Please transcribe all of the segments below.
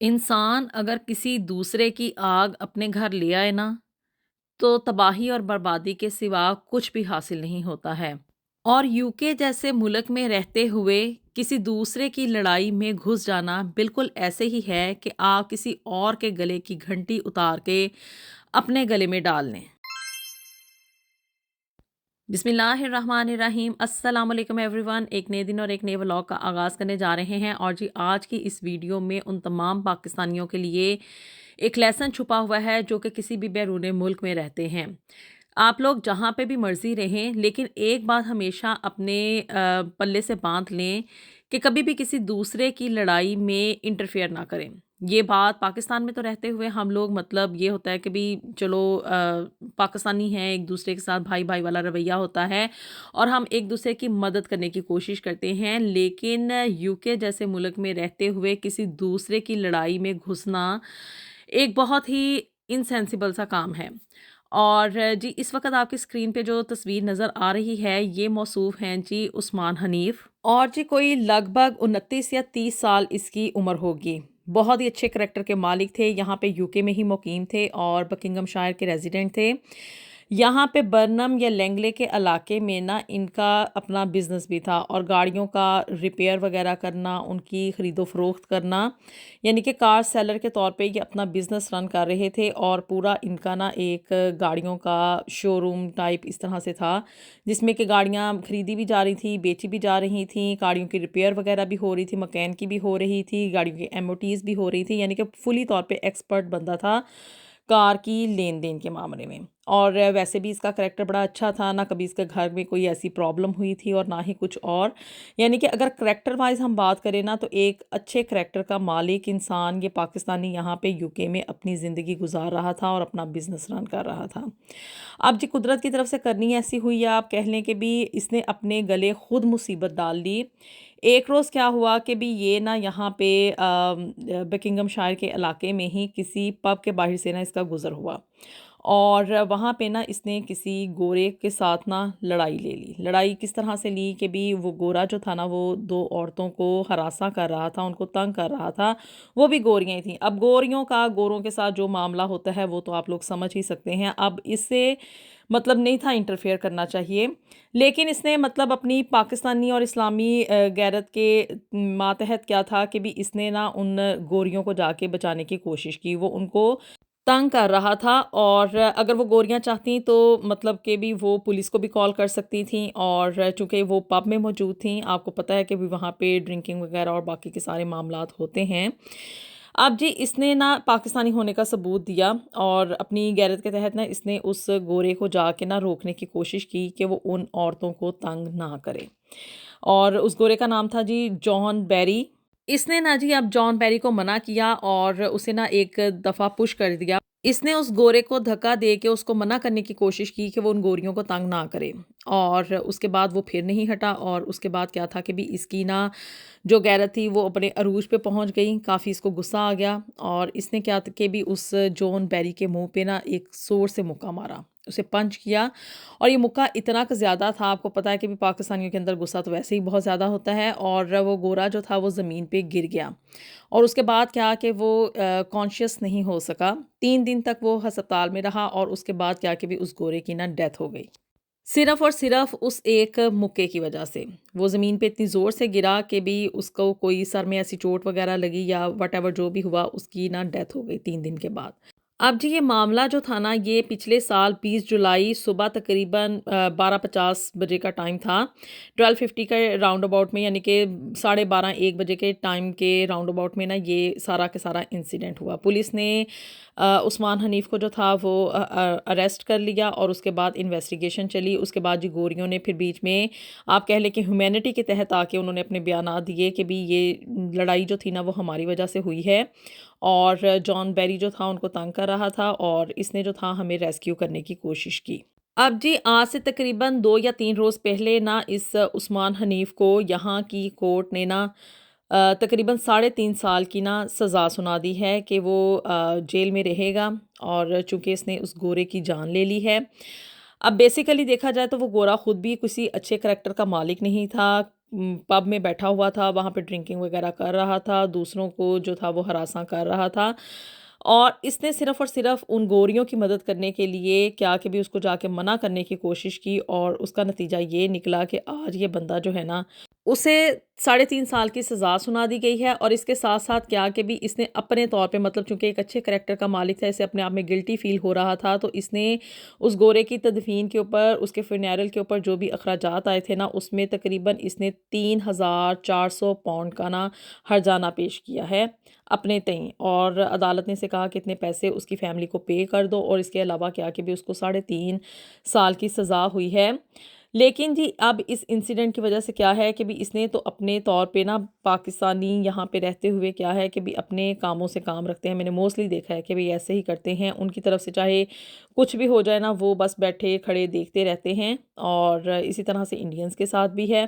इंसान अगर किसी दूसरे की आग अपने घर ले आए ना, तो तबाही और बर्बादी के सिवा कुछ भी हासिल नहीं होता है। और यूके जैसे मुल्क में रहते हुए किसी दूसरे की लड़ाई में घुस जाना बिल्कुल ऐसे ही है कि आप किसी और के गले की घंटी उतार के अपने गले में डाल लें। बिस्मिल्लाहिर्रहमानिर्रहीम, अस्सलाम वालेकुम एवरीवन। एक नए दिन और एक नए व्लॉग का आगाज़ करने जा रहे हैं। और जी, आज की इस वीडियो में उन तमाम पाकिस्तानियों के लिए एक लेसन छुपा हुआ है जो कि किसी भी बैरून मुल्क में रहते हैं। आप लोग जहाँ पे भी मर्जी रहें, लेकिन एक बात हमेशा अपने पल्ले से बांध लें कि कभी भी किसी दूसरे की लड़ाई में इंटरफेयर ना करें। ये बात पाकिस्तान में तो रहते हुए हम लोग, मतलब ये होता है कि भी चलो पाकिस्तानी हैं, एक दूसरे के साथ भाई भाई वाला रवैया होता है और हम एक दूसरे की मदद करने की कोशिश करते हैं। लेकिन यूके जैसे मुल्क में रहते हुए किसी दूसरे की लड़ाई में घुसना एक बहुत ही इनसेंसिबल सा काम है। और जी, इस वक्त आपकी स्क्रीन पे जो तस्वीर नज़र आ रही है, ये मौसूफ हैं जी उस्मान हनीफ। और जी, कोई लगभग 29 या 30 साल इसकी उम्र होगी। बहुत ही अच्छे करैक्टर के मालिक थे, यहाँ पे यूके में ही मुकीम थे और बकिंघमशायर के रेजिडेंट थे। यहाँ पे बर्नम या लैंगले के इलाके में ना इनका अपना बिजनेस भी था और गाड़ियों का रिपेयर वगैरह करना, उनकी ख़रीदो फरोख्त करना, यानी कि कार सेलर के तौर पे ये अपना बिजनेस रन कर रहे थे। और पूरा इनका ना एक गाड़ियों का शोरूम टाइप इस तरह से था, जिसमें कि गाड़ियाँ खरीदी भी जा रही थी, बेची भी जा रही थी, गाड़ियों की रिपेयर वगैरह भी हो रही थी, मकैन की भी हो रही थी, गाड़ियों की एमओटीज़ भी हो रही थी। यानी कि फुली तौर पे एक्सपर्ट बंदा था कार की लेन देन के मामले में। और वैसे भी इसका करैक्टर बड़ा अच्छा था, ना कभी इसके घर में कोई ऐसी प्रॉब्लम हुई थी और ना ही कुछ और। यानी कि अगर करैक्टर वाइज हम बात करें ना, तो एक अच्छे करैक्टर का मालिक इंसान ये पाकिस्तानी यहाँ पे यूके में अपनी ज़िंदगी गुजार रहा था और अपना बिजनेस रन कर रहा था। अब जी, कुदरत की तरफ से करनी ऐसी हुई है, आप कह लें कि भी इसने अपने गले खुद मुसीबत डाल दी। एक रोज़ क्या हुआ कि भी ये ना यहाँ पे बकिंघमशायर के इलाके में ही किसी पब के बाहर से ना इसका गुज़र हुआ और वहाँ पे ना इसने किसी गोरे के साथ ना लड़ाई ले ली। लड़ाई किस तरह से ली कि भी वो गोरा जो था ना, वो दो औरतों को हरासा कर रहा था, उनको तंग कर रहा था। वो भी गोरियाँ ही थीं। अब गोरियों का गोरों के साथ जो मामला होता है वो तो आप लोग समझ ही सकते हैं। अब इससे मतलब नहीं था इंटरफेयर करना चाहिए, लेकिन इसने मतलब अपनी पाकिस्तानी और इस्लामी गैरत के मातहत क्या था कि भी इसने ना उन गोरियों को जाके बचाने की कोशिश की। वो उनको तंग कर रहा था और अगर वो गोरियाँ चाहतीं तो मतलब कि भी वो पुलिस को भी कॉल कर सकती थीं। और चूँकि वो पब में मौजूद थीं, आपको पता है कि भी वहाँ पे ड्रिंकिंग वगैरह और बाकी के सारे मामलात होते हैं। अब जी, इसने ना पाकिस्तानी होने का सबूत दिया और अपनी गैरत के तहत ना इसने उस गोरे को जाके ना रोकने की कोशिश की कि वो उन औरतों को तंग ना करे। और उस गोरे का नाम था जी जॉन बेरी। इसने ना जी अब जॉन बेरी को मना किया और उसे ना एक दफ़ा पुश कर दिया। इसने उस गोरे को धक्का दे के उसको मना करने की कोशिश की कि वो उन गोरियों को तंग ना करे। और उसके बाद वो फिर नहीं हटा और उसके बाद क्या था कि भी इसकी ना जो गैरत थी वो अपने अरूज पे पहुंच गई। काफ़ी इसको गुस्सा आ गया और इसने क्या कि भी उस जॉन बेरी के मुंह पे ना एक ज़ोर से मुक्का मारा, उसे पंच किया। और ये मुक्का इतना क ज़्यादा था, आपको पता है कि भी पाकिस्तानियों के अंदर गुस्सा तो वैसे ही बहुत ज़्यादा होता है। और वो गोरा जो था वो ज़मीन पे गिर गया और उसके बाद क्या कि वो कॉन्शियस नहीं हो सका। 3 दिन तक वो अस्पताल में रहा और उसके बाद क्या कि भी उस गोरे की ना डेथ हो गई। सिर्फ़ और सिर्फ़ उस एक मुक्के की वजह से। वो ज़मीन पे इतनी ज़ोर से गिरा कि भी उसको कोई सर में ऐसी चोट वग़ैरह लगी या व्हाटएवर जो भी हुआ, उसकी ना डेथ हो गई 3 दिन के बाद। अब जी, ये मामला जो था ना, ये पिछले साल 20 जुलाई सुबह तकरीबन 12:50 बजे का टाइम था। 12:50 के राउंड अबाउट में, यानी कि 12:30-1 बजे के टाइम के राउंड अबाउट में ना ये सारा के सारा इंसिडेंट हुआ। पुलिस ने उस्मान हनीफ को जो था वो अरेस्ट कर लिया और उसके बाद इन्वेस्टिगेशन चली। उसके बाद जी गोरियों ने फिर बीच में, आप कह लें कि ह्यूमैनिटी के तहत आके उन्होंने अपने बयानात दिए कि भी ये लड़ाई जो थी ना वो हमारी वजह से हुई है और जॉन बेरी जो था उनको तंग कर रहा था और इसने जो था हमें रेस्क्यू करने की कोशिश की। अब जी, आज से तकरीबन 2 या 3 रोज़ पहले ना इस उस्मान हनीफ को यहाँ की कोर्ट ने ना तकरीबन 3.5 साल की ना सज़ा सुना दी है कि वो जेल में रहेगा। और चूँकि इसने उस गोरे की जान ले ली है। अब बेसिकली देखा जाए तो वो गोरा खुद भी किसी अच्छे करैक्टर का मालिक नहीं था। پب میں بیٹھا ہوا تھا، وہاں پہ ڈرنکنگ وغیرہ کر رہا تھا، دوسروں کو جو تھا وہ ہراساں کر رہا تھا، اور اس نے صرف اور صرف ان گوریوں کی مدد کرنے کے لیے کیا کہ بھی اس کو جا کے منع کرنے کی کوشش کی، اور اس کا نتیجہ یہ نکلا کہ آج یہ بندہ جو ہے نا اسے 3.5 سال کی سزا سنا دی گئی ہے۔ اور اس کے ساتھ ساتھ کیا کہ بھی اس نے اپنے طور پہ مطلب چونکہ ایک اچھے کریکٹر کا مالک تھا، اسے اپنے آپ میں گلٹی فیل ہو رہا تھا، تو اس نے اس گورے کی تدفین کے اوپر، اس کے فنیرل کے اوپر جو بھی اخراجات آئے تھے نا، اس میں تقریباً اس نے 3,400 پاؤنڈ کا نا ہرجانہ پیش کیا ہے اپنے تئیں، اور عدالت نے سے کہا کہ اتنے پیسے اس کی فیملی کو پے کر دو، اور اس کے علاوہ کیا کہ بھی اس کو 3.5 سال کی سزا ہوئی ہے۔ لیکن جی اب اس انسیڈنٹ کی وجہ سے کیا ہے کہ بھی اس نے تو اپنے طور پہ نا پاکستانی یہاں پہ رہتے ہوئے کیا ہے کہ بھی اپنے کاموں سے کام رکھتے ہیں، میں نے موسٹلی دیکھا ہے کہ بھی ایسے ہی کرتے ہیں، ان کی طرف سے چاہے کچھ بھی ہو جائے نا وہ بس بیٹھے کھڑے دیکھتے رہتے ہیں، اور اسی طرح سے انڈینز کے ساتھ بھی ہے۔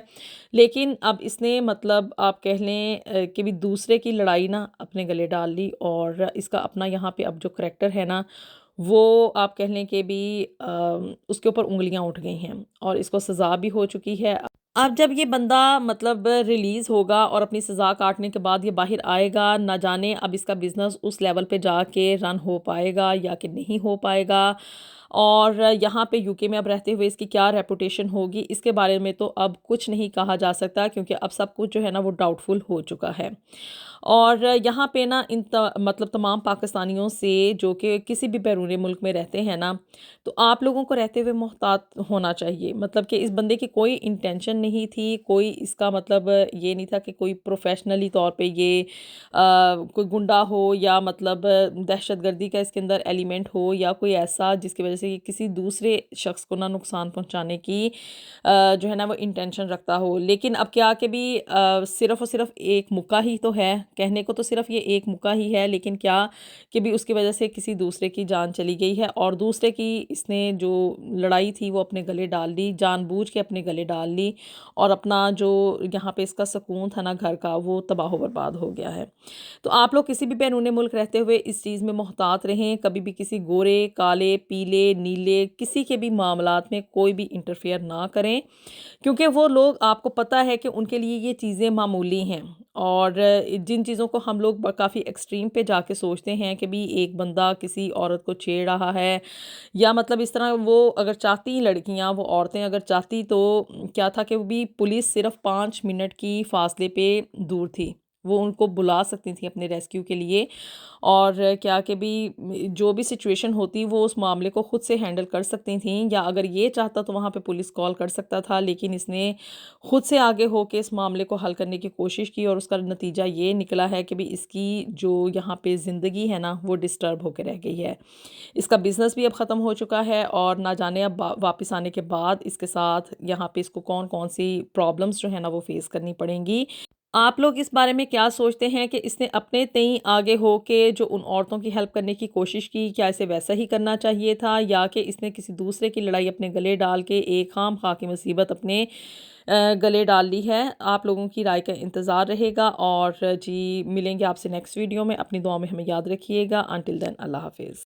لیکن اب اس نے مطلب آپ کہہ لیں کہ بھی دوسرے کی لڑائی نا اپنے گلے ڈال لی، اور اس کا اپنا یہاں پہ اب جو کریکٹر ہے نا وہ آپ کہہ لیں کہ بھی اس کے اوپر انگلیاں اٹھ گئی ہیں، اور اس کو سزا بھی ہو چکی ہے۔ اب جب یہ بندہ مطلب ریلیز ہوگا اور اپنی سزا کاٹنے کے بعد یہ باہر آئے گا، نہ جانے اب اس کا بزنس اس لیول پہ جا کے رن ہو پائے گا یا کہ نہیں ہو پائے گا، اور یہاں پہ UK میں اب رہتے ہوئے اس کی کیا ریپوٹیشن ہوگی، اس کے بارے میں تو اب کچھ نہیں کہا جا سکتا، کیونکہ اب سب کچھ جو ہے نا وہ ڈاؤٹ فل ہو چکا ہے۔ اور یہاں پہ نا مطلب تمام پاکستانیوں سے جو کہ کسی بھی بیرون ملک میں رہتے ہیں نا، تو آپ لوگوں کو رہتے ہوئے محتاط ہونا چاہیے، مطلب کہ اس بندے کی کوئی انٹینشن نہیں تھی، کوئی اس کا مطلب یہ نہیں تھا کہ کوئی پروفیشنلی طور پہ یہ کوئی گنڈا ہو یا مطلب دہشت گردی کا اس کے اندر ایلیمنٹ ہو، یا کوئی ایسا جس کی وجہ سے کسی دوسرے شخص کو نہ نقصان پہنچانے کی جو ہے نا وہ انٹینشن رکھتا ہو۔ لیکن اب کیا کہ بھی صرف اور صرف ایک موقع ہی تو ہے، کہنے کو تو صرف یہ ایک موقع ہی ہے، لیکن کیا کہ بھی اس کی وجہ سے کسی دوسرے کی جان چلی گئی ہے، اور دوسرے کی اس نے جو لڑائی تھی وہ اپنے گلے ڈال لی، جان بوجھ کے اپنے گلے ڈال لی، اور اپنا جو یہاں پہ اس کا سکون تھا نا گھر کا وہ تباہ و برباد ہو گیا ہے۔ تو آپ لوگ کسی بھی بیرون ملک رہتے ہوئے اس چیز میں محتاط رہیں، کبھی بھی کسی گورے، کالے، پیلے، نیلے کسی کے بھی معاملات میں کوئی بھی انٹرفیئر نہ کریں، کیونکہ وہ لوگ آپ کو پتہ ہے کہ ان کے لیے یہ چیزیں معمولی ہیں، اور جن چیزوں کو ہم لوگ کافی ایکسٹریم پہ جا کے سوچتے ہیں کہ بھی ایک بندہ کسی عورت کو چھیڑ رہا ہے، یا مطلب اس طرح وہ اگر چاہتی لڑکیاں، وہ عورتیں اگر چاہتی تو کیا تھا کہ وہ بھی پولیس صرف 5 منٹ کی فاصلے پہ دور تھی، وہ ان کو بلا سکتی تھیں اپنے ریسکیو کے لیے، اور کیا کہ بھی جو بھی سچویشن ہوتی وہ اس معاملے کو خود سے ہینڈل کر سکتی تھیں، یا اگر یہ چاہتا تو وہاں پہ پولیس کال کر سکتا تھا، لیکن اس نے خود سے آگے ہو کے اس معاملے کو حل کرنے کی کوشش کی، اور اس کا نتیجہ یہ نکلا ہے کہ بھی اس کی جو یہاں پہ زندگی ہے نا وہ ڈسٹرب ہو کے رہ گئی ہے، اس کا بزنس بھی اب ختم ہو چکا ہے، اور نہ جانے اب واپس آنے کے بعد اس کے ساتھ یہاں پہ اس کو کون کون سی پرابلمس جو ہے نا وہ فیس کرنی پڑیں گی۔ آپ لوگ اس بارے میں کیا سوچتے ہیں کہ اس نے اپنے تئیں آگے ہو کے جو ان عورتوں کی ہیلپ کرنے کی کوشش کی، کیا اسے ویسا ہی کرنا چاہیے تھا، یا کہ اس نے کسی دوسرے کی لڑائی اپنے گلے ڈال کے ایک خام خواہ کی مصیبت اپنے گلے ڈال لی ہے؟ آپ لوگوں کی رائے کا انتظار رہے گا، اور جی ملیں گے آپ سے نیکسٹ ویڈیو میں، اپنی دعا میں ہمیں یاد رکھیے گا۔ انٹل دین اللہ حافظ۔